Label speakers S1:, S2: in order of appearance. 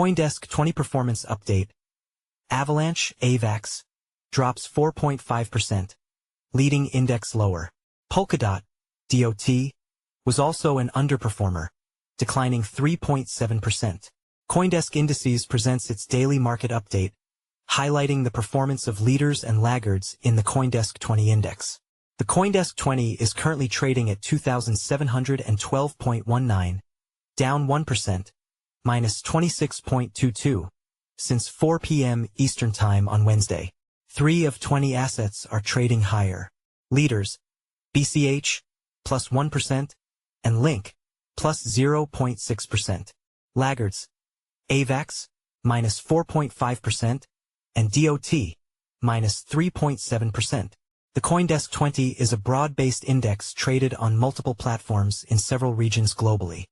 S1: CoinDesk 20 Performance Update. Avalanche, AVAX, drops 4.5%, leading index lower. Polkadot, DOT, was also an underperformer, declining 3.7%. CoinDesk Indices presents its daily market update, highlighting the performance of leaders and laggards in the CoinDesk 20 index. The CoinDesk 20 is currently trading at 2,712.19, down 1%, minus 26.22, since 4 p.m. Eastern Time on Wednesday. 3 of 20 assets are trading higher. Leaders, BCH, plus 1%, and Link, plus 0.6%. Laggards, AVAX, minus 4.5%, and DOT, minus 3.7%. The CoinDesk 20 is a broad-based index traded on multiple platforms in several regions globally.